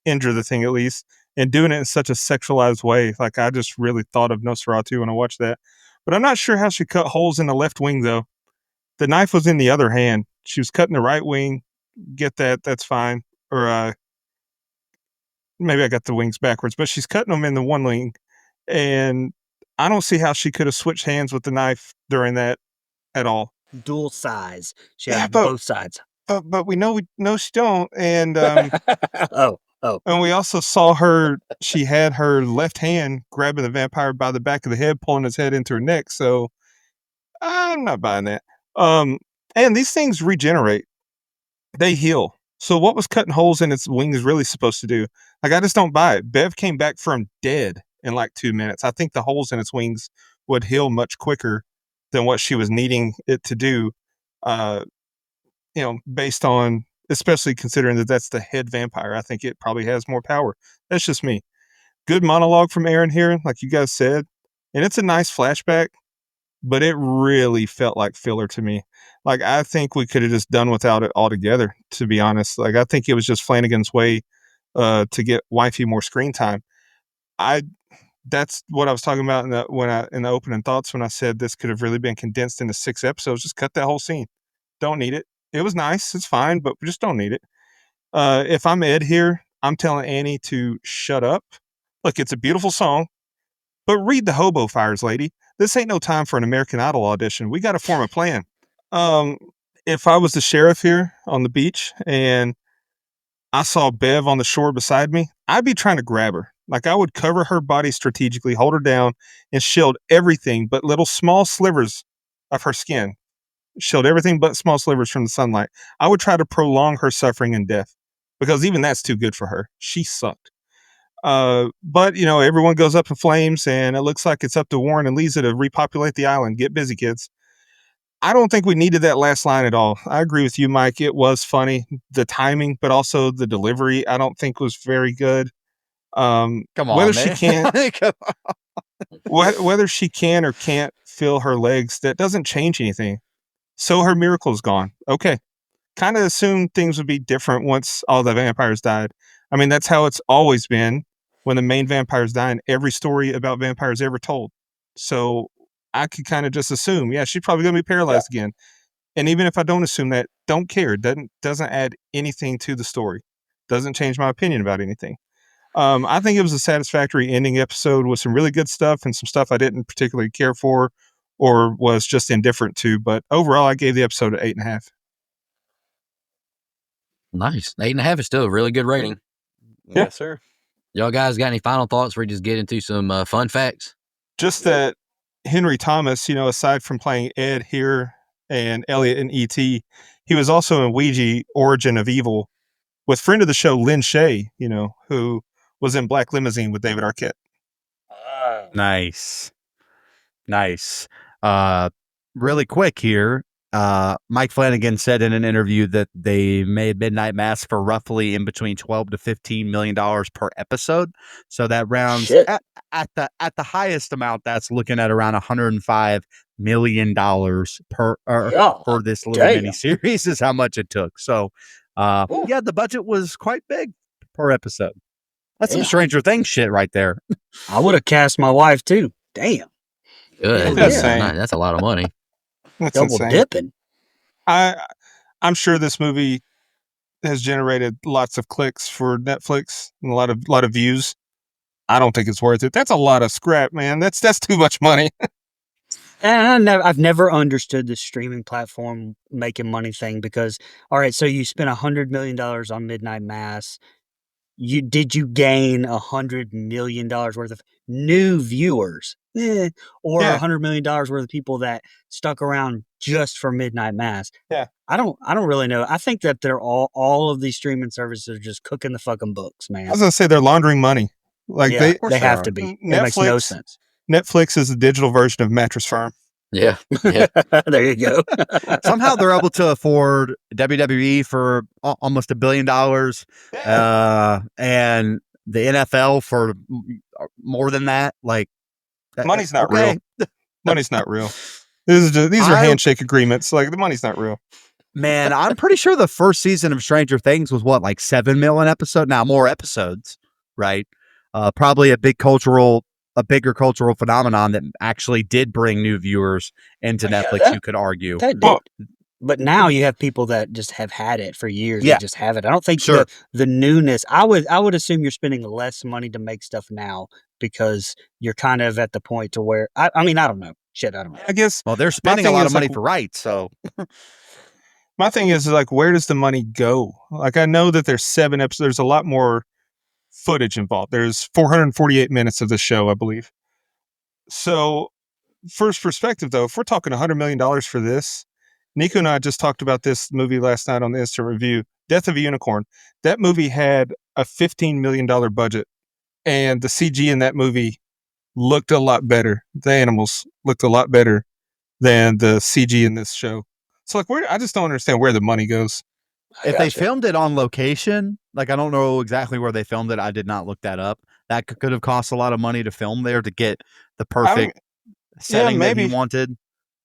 injure the thing at least, and doing it in such a sexualized way. Like I just really thought of Nosferatu when I watched that. But I'm not sure how she cut holes in the left wing though. The knife was in the other hand. She was cutting the right wing. Get that? That's fine. Or maybe I got the wings backwards, but she's cutting them in the one wing, and I don't see how she could have switched hands with the knife during that at all. Dual size. She Yeah, had but- both sides. But we know she don't, and Oh. and we also saw her. She had her left hand grabbing the vampire by the back of the head, pulling his head into her neck. So I'm not buying that. And these things regenerate; they heal. So what was cutting holes in its wings really supposed to do? Like I just don't buy it. Bev came back from dead in like 2 minutes. I think the holes in its wings would heal much quicker than what she was needing it to do. Based on, especially considering that that's the head vampire, I think it probably has more power. That's just me. Good monologue from Aaron here, like you guys said. And it's a nice flashback, but it really felt like filler to me. Like, I think we could have just done without it altogether, to be honest. Like, I think it was just Flanagan's way to get wifey more screen time. That's what I was talking about in the opening thoughts when I said this could have really been condensed into 6 episodes. Just cut that whole scene. Don't need it. It was nice. It's fine, but we just don't need it. If I'm Ed here, I'm telling Annie to shut up. Look, it's a beautiful song, but read the hobo fires, lady. This ain't no time for an American Idol audition. We got to form a plan. If I was the sheriff here on the beach and I saw Bev on the shore beside me, I'd be trying to grab her. Like I would cover her body strategically, hold her down, and shield everything but little small slivers of her skin. Shield everything but small slivers from the sunlight. I would try to prolong her suffering and death because even that's too good for her. She sucked. But everyone goes up in flames and it looks like it's up to Warren and Lisa to repopulate the island. Get busy, kids. I don't think we needed that last line at all. I agree with you, Mike. It was funny. The timing, but also the delivery, I don't think was very good. Come on, whether man. she can, Come on. whether she can or can't feel her legs, that doesn't change anything. So her miracle's gone. Okay. Kind of assumed things would be different once all the vampires died. I mean, that's how it's always been when the main vampires die in every story about vampires ever told. So I could kind of just assume, yeah, she's probably going to be paralyzed again. And even if I don't assume that, don't care. Doesn't add anything to the story. Doesn't change my opinion about anything. I think it was a satisfactory ending episode with some really good stuff and some stuff I didn't particularly care for or was just indifferent to. But overall, I gave the episode an 8.5. Nice. 8.5 is still a really good rating. Yeah. Yes, sir. Y'all guys got any final thoughts where we just get into some fun facts? Just that Henry Thomas, aside from playing Ed here and Elliot in E.T., he was also in Ouija, Origin of Evil, with friend of the show, Lynn Shay, who was in Black Limousine with David Arquette. Nice. Really quick here. Mike Flanagan said in an interview that they made Midnight Mass for roughly in between $12 to $15 million per episode. So that rounds Shit. at the highest amount. That's looking at around $105 million per God for this little damn. mini series is how much it took. So, yeah, the budget was quite big per episode. That's some Damn. Stranger Things shit right there. I would have cast my wife too. Damn. Good. That's Yeah, insane. that's a lot of money. That's Double insane. dipping. I'm sure this movie has generated lots of clicks for Netflix and a lot of views. I don't think it's worth it. That's a lot of scrap, man. That's too much money. And I've never understood the streaming platform making money thing because, all right, so you spent $100 million on Midnight Mass. Did you gain $100 million worth of new viewers? Or Yeah. $100 million worth of people that stuck around just for Midnight Mass? Yeah. I don't really know. I think that they're all of these streaming services are just cooking the fucking books, man. I was gonna say they're laundering money. Like Yeah, they they have to be. It makes no sense. Netflix is a digital version of Mattress Firm. Yeah. Yeah. There you go. Somehow they're able to afford WWE for almost $1 billion, and the NFL for more than that. Like, Money's not okay. real. Money's not real. These are handshake agreements. Like the money's not real. Man, I'm pretty sure the first season of Stranger Things was what, like 7 million episodes? Now more episodes, right? Probably a bigger cultural phenomenon that actually did bring new viewers into Netflix. You could argue. That did. But now you have people that just have had it for years. Yeah. They just have it. I don't think Sure. the newness. I would assume you're spending less money to make stuff now because you're kind of at the point to where I mean I don't know. Shit, I don't know. I guess. Well, they're spending a thing lot is, of money like, for rights, so My thing is like, where does the money go? Like, I know that there's 7 episodes. There's a lot more footage involved. There's 448 minutes of the show, I believe. So, first perspective though, if we're talking $100 million for this, Nico and I just talked about this movie last night on the Instant Review, Death of a Unicorn. That movie had a $15 million budget, and the CG in that movie looked a lot better. The animals looked a lot better than the CG in this show. So, like, I just don't understand where the money goes. if they filmed it on location, like I don't know exactly where they filmed it. I did not look that up. That could have cost a lot of money to film there to get the perfect setting that he wanted.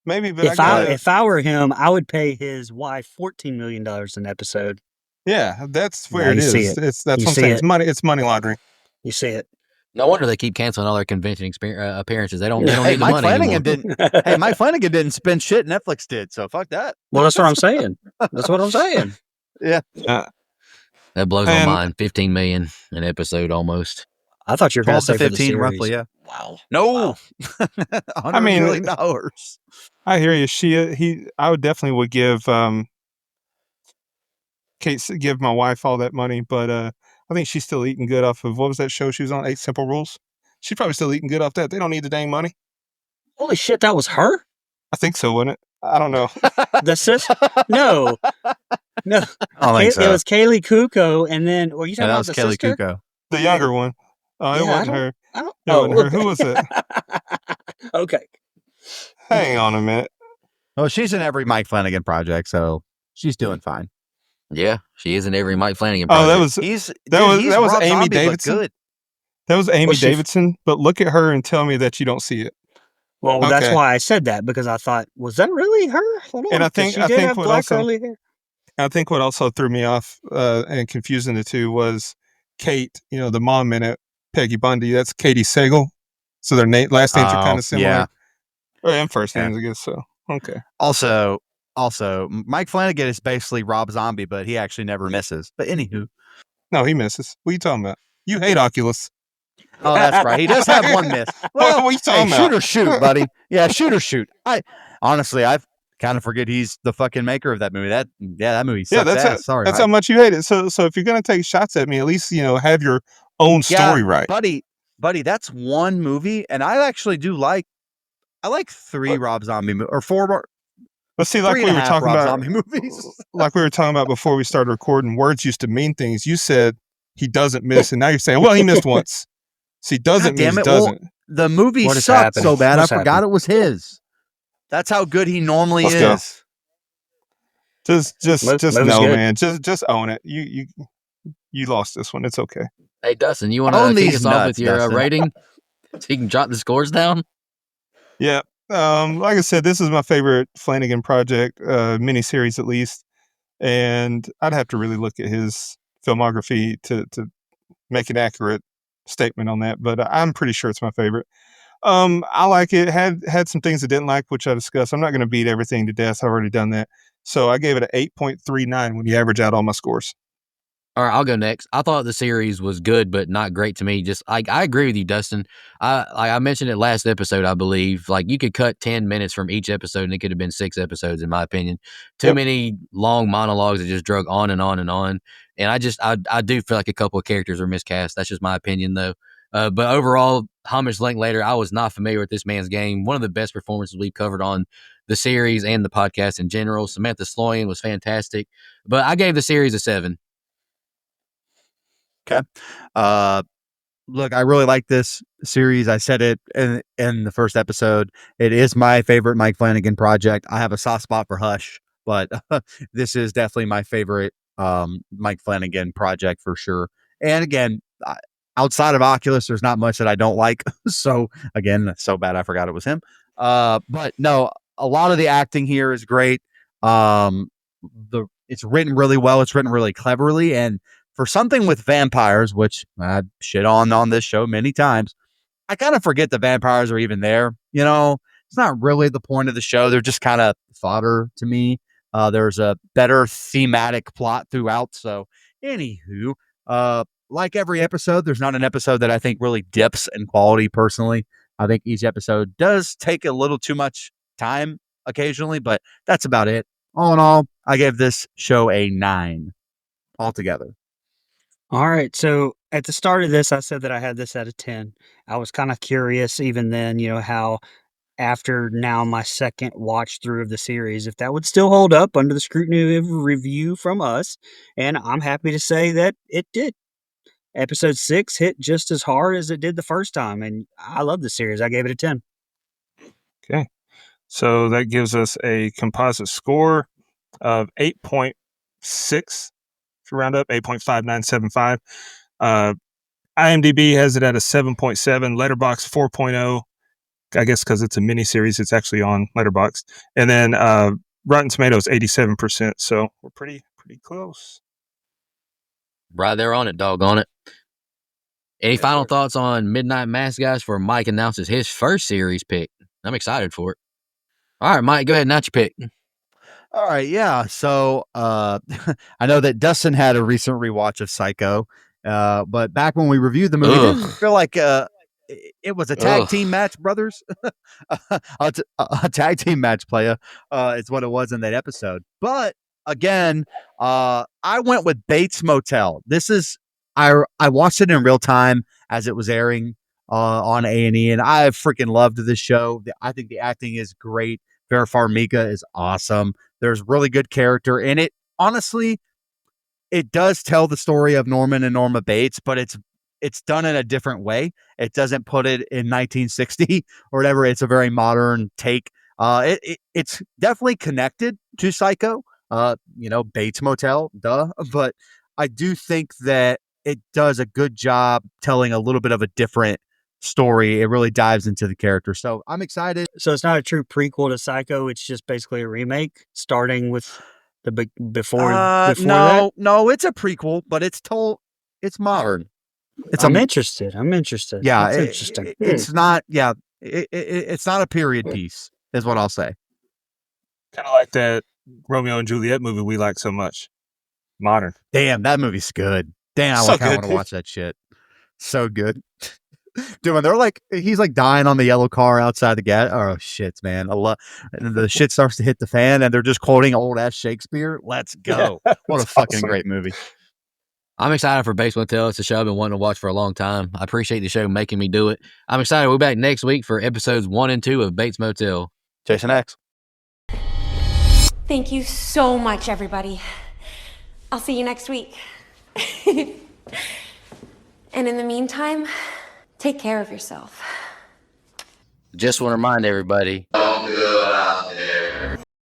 Maybe, but If I were him, I would pay his wife $14 million an episode. yeah, that's where Yeah, it you is. see it. That's You what I'm see saying. it. It's money laundering. You see it. No wonder they keep canceling all their convention appearances. They don't Hey, need the Mike money Flanagan anymore. didn't. Hey, Mike Flanagan didn't spend shit. Netflix did. So fuck that. Well, that's what I'm saying. That's what I'm saying. That blows my And- mind. 15 million an episode almost. I thought you were going 12 to to say 15, for the roughly. series. Yeah. Wow. No. Wow. $100 mean, million. I hear you. I would definitely would give give my wife all that money, but I think she's still eating good off of, what was that show she was on? 8 Simple Rules. She's probably still eating good off that. They don't need the dang money. Holy shit, that was her? I think so, wasn't it? I don't know. The sis? No. No. I don't think so. It was Kaylee Kuko, and then, were you Yeah, talking that about was the Kelly sister? Kuko. The younger one. Oh, it Yeah, wasn't her. I don't It wasn't her. Who was it? Okay. Hang on a minute. Oh, she's in every Mike Flanagan project, so she's doing fine. Yeah, she is in every Mike Flanagan Oh, project. that was Rob Amy Zombie, but Davidson? Good. That was Amy Was she- Davidson, but look at her and tell me that you don't see it. Well, that's Okay. why I said that, because I thought, was that really her? Hold on, And I 'cause think- she I did think have what black also- curly hair. I think what also threw me off and confusing the two was Kate, the mom in it, Peggy Bundy. That's Katie Sagal. So their last names are kind of similar. Yeah. And first Yeah. names, I guess. So, okay. Also, Mike Flanagan is basically Rob Zombie, but he actually never misses. But anywho, No, he misses. What are you talking about? You hate Oculus. oh, that's right. He does have one miss. Well, What are you talking hey, about? shoot or shoot, buddy. Yeah, shoot or shoot. I kind of forget he's the fucking maker of that movie. That movie sucks ass. Sorry, That's Mike. how much you hate it. So if you're gonna take shots at me, at least have your own story right. buddy. That's one movie, and I actually do like. I like 3 Rob Zombie or 4. But see, like 3 we and were a half talking Rob about, Zombie movies. like we were talking about before we started recording, words used to mean things. You said he doesn't miss, and now you're saying, well, he missed once. See, doesn't God damn mean it. Well, doesn't. the movie What is sucked happening? so bad What's I forgot it was his. That's how good he normally Let's go. is. Just Movie's no, good. man. Just own it. You lost this one. It's okay. Hey, Dustin, you want Own to kick these us off nuts, with your Dustin. rating so you can drop the scores down? Yeah. Like I said, this is my favorite Flanagan project, miniseries at least, and I'd have to really look at his filmography to make an accurate statement on that. But I'm pretty sure it's my favorite. I like it. Had some things I didn't like, which I discussed. I'm not going to beat everything to death. I've already done that. So I gave it an 8.39 when you average out all my scores. All right, I'll go next. I thought the series was good, but not great to me. Just I agree with you, Dustin. I mentioned it last episode, I believe. Like you could cut 10 minutes from each episode, and it could have been 6 episodes, in my opinion. Too many long monologues that just drug on and on and on. And I do feel like a couple of characters were miscast. That's just my opinion, though. But overall, Homage Linklater, I was not familiar with this man's game. One of the best performances we've covered on the series and the podcast in general. Samantha Sloyan was fantastic. But I gave the series a 7. Okay. Look, I really like this series. I said it in the first episode. It is my favorite Mike Flanagan project. I have a soft spot for Hush, but this is definitely my favorite Mike Flanagan project for sure. And again, outside of Oculus, there's not much that I don't like. So again, so bad I forgot it was him. But no, a lot of the acting here is great. It's written really well. It's written really cleverly, and for something with vampires, which I shit on this show many times, I kind of forget the vampires are even there. You know, it's not really the point of the show. They're just kind of fodder to me. There's a better thematic plot throughout. So, anywho, like every episode, there's not an episode that I think really dips in quality personally. I think each episode does take a little too much time occasionally, but that's about it. All in all, I gave this show a 9 altogether. All right. So at the start of this, I said that I had this at a 10. I was kind of curious even then, how after now my second watch through of the series, if that would still hold up under the scrutiny of review from us. And I'm happy to say that it did. Episode 6 hit just as hard as it did the first time. And I love the series. I gave it a 10. Okay. So that gives us a composite score of 8.6. To round up, 8.5975. IMDb has it at a 7.7. Letterboxd 4.0. I guess because it's a mini series, it's actually on Letterboxd. And then Rotten Tomatoes 87%. So we're pretty close. Right there on it, doggone it. Any Yes, final sir. thoughts on Midnight Mass, guys, before Mike announces his first series pick? I'm excited for it. All right, Mike, go ahead and announce your pick. All right, yeah. So I know that Dustin had a recent rewatch of Psycho, but back when we reviewed the movie, it didn't feel like it was a tag team match, brothers. a tag team match, playa. It's what it was in that episode. But again, I went with Bates Motel. I watched it in real time as it was airing on A&E, and I freaking loved this show. I think the acting is great. Vera Farmiga is awesome. There's really good character in it. Honestly, it does tell the story of Norman and Norma Bates, but it's done in a different way. It doesn't put it in 1960 or whatever. It's a very modern take. It's definitely connected to Psycho. Bates Motel, duh. But I do think that it does a good job telling a little bit of a different story. It really dives into the character. So I'm excited. So it's not a true prequel to Psycho. It's just basically a remake starting with the before that. No, it's a prequel, but it's modern. I'm interested. Yeah, That's interesting. it's not. Yeah, it's not a period piece, is what I'll say. Kind of like that Romeo and Juliet movie we like so much. Modern. Damn, that movie's good. Damn, I So kind of good, want to dude. watch that shit. So good. Dude, when they're like, he's like dying on the yellow car outside the gas. Oh shit, man! I love. And the shit starts to hit the fan, and they're just quoting old ass Shakespeare. Let's go! Yeah, What a that's fucking awesome. great movie. I'm excited for Bates Motel. It's a show I've been wanting to watch for a long time. I appreciate the show making me do it. I'm excited. We'll be back next week for episodes 1 and 2 of Bates Motel. Jason X. Thank you so much, everybody. I'll see you next week. And in the meantime, take care of yourself. Just want to remind everybody,